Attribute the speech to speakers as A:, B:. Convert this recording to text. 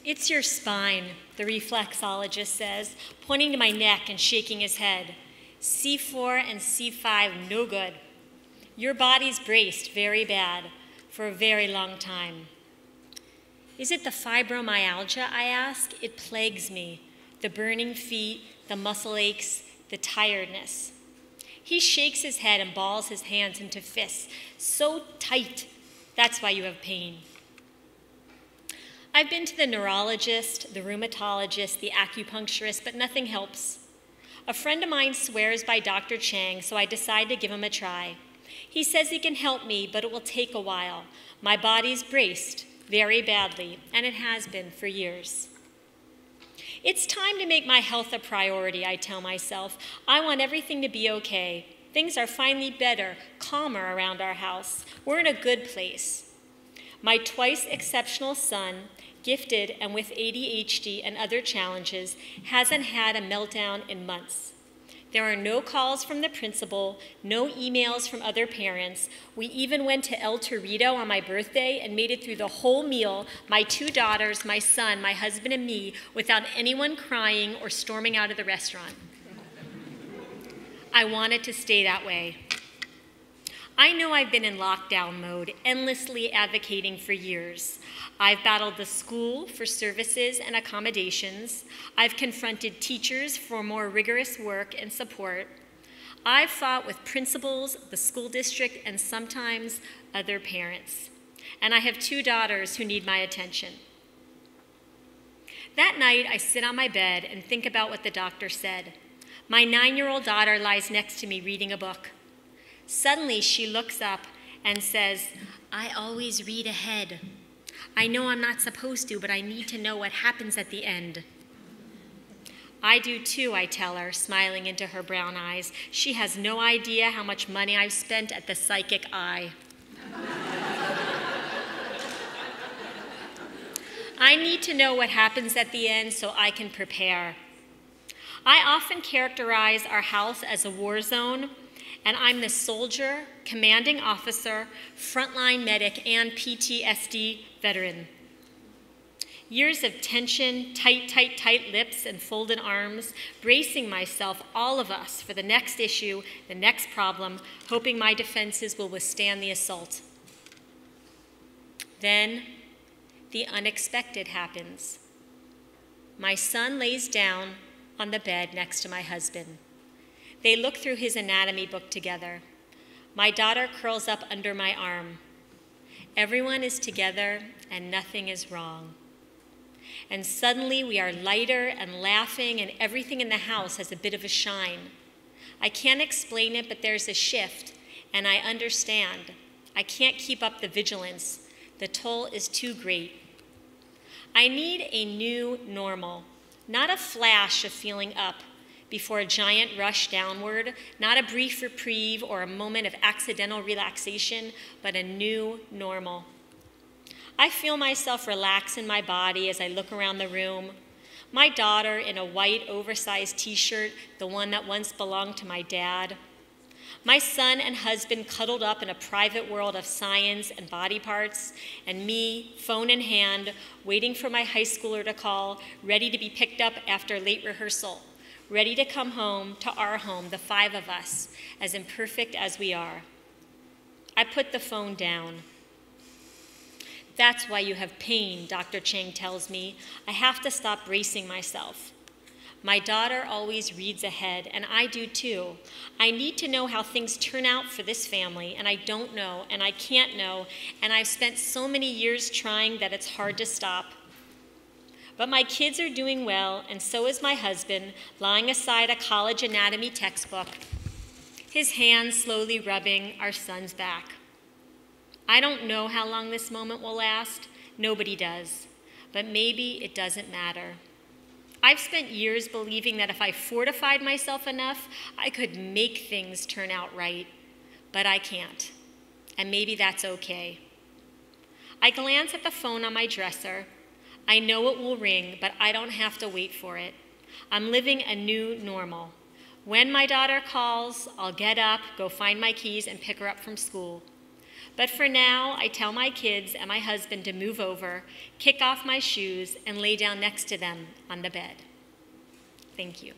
A: It's your spine, the reflexologist says, pointing to my neck and shaking his head. C4 and C5, no good. Your body's braced very bad for a very long time. Is it the fibromyalgia, I ask? It plagues me. The burning feet, the muscle aches, the tiredness. He shakes his head and balls his hands into fists, so tight. That's why you have pain. I've been to the neurologist, the rheumatologist, the acupuncturist, but nothing helps. A friend of mine swears by Dr. Chang, so I decide to give him a try. He says he can help me, but it will take a while. My body's braced very badly, and it has been for years. It's time to make my health a priority, I tell myself. I want everything to be okay. Things are finally better, calmer around our house. We're in a good place. My twice exceptional son, gifted and with ADHD and other challenges, hasn't had a meltdown in months. There are no calls from the principal, no emails from other parents. We even went to El Torito on my birthday and made it through the whole meal, my 2 daughters, my son, my husband, and me, without anyone crying or storming out of the restaurant. I want it to stay that way. I know I've been in lockdown mode, endlessly advocating for years. I've battled the school for services and accommodations. I've confronted teachers for more rigorous work and support. I've fought with principals, the school district, and sometimes other parents. And I have 2 daughters who need my attention. That night, I sit on my bed and think about what the doctor said. My 9-year-old daughter lies next to me reading a book. Suddenly, she looks up and says, "I always read ahead. I know I'm not supposed to, but I need to know what happens at the end." I do too, I tell her, smiling into her brown eyes. She has no idea how much money I've spent at the Psychic Eye. I need to know what happens at the end so I can prepare. I often characterize our house as a war zone, and I'm the soldier, commanding officer, frontline medic, and PTSD veteran. Years of tension, tight lips, and folded arms, bracing myself, all of us, for the next issue, the next problem, hoping my defenses will withstand the assault. Then, the unexpected happens. My son lays down on the bed next to my husband. They look through his anatomy book together. My daughter curls up under my arm. Everyone is together and nothing is wrong. And suddenly we are lighter and laughing and everything in the house has a bit of a shine. I can't explain it, but there's a shift and I understand. I can't keep up the vigilance. The toll is too great. I need a new normal, not a flash of feeling up before a giant rush downward, not a brief reprieve or a moment of accidental relaxation, but a new normal. I feel myself relax in my body as I look around the room. My daughter in a white oversized t-shirt, the one that once belonged to my dad. My son and husband cuddled up in a private world of science and body parts, and me, phone in hand, waiting for my high schooler to call, ready to be picked up after late rehearsal, ready to come home to our home, the 5 of us, as imperfect as we are. I put the phone down. That's why you have pain, Dr. Chang tells me. I have to stop bracing myself. My daughter always reads ahead, and I do too. I need to know how things turn out for this family, and I don't know, and I can't know, and I've spent so many years trying that it's hard to stop. But my kids are doing well, and so is my husband, lying aside a college anatomy textbook, his hands slowly rubbing our son's back. I don't know how long this moment will last. Nobody does. But maybe it doesn't matter. I've spent years believing that if I fortified myself enough, I could make things turn out right. But I can't. And maybe that's okay. I glance at the phone on my dresser. I know it will ring, but I don't have to wait for it. I'm living a new normal. When my daughter calls, I'll get up, go find my keys, and pick her up from school. But for now, I tell my kids and my husband to move over, kick off my shoes, and lay down next to them on the bed. Thank you.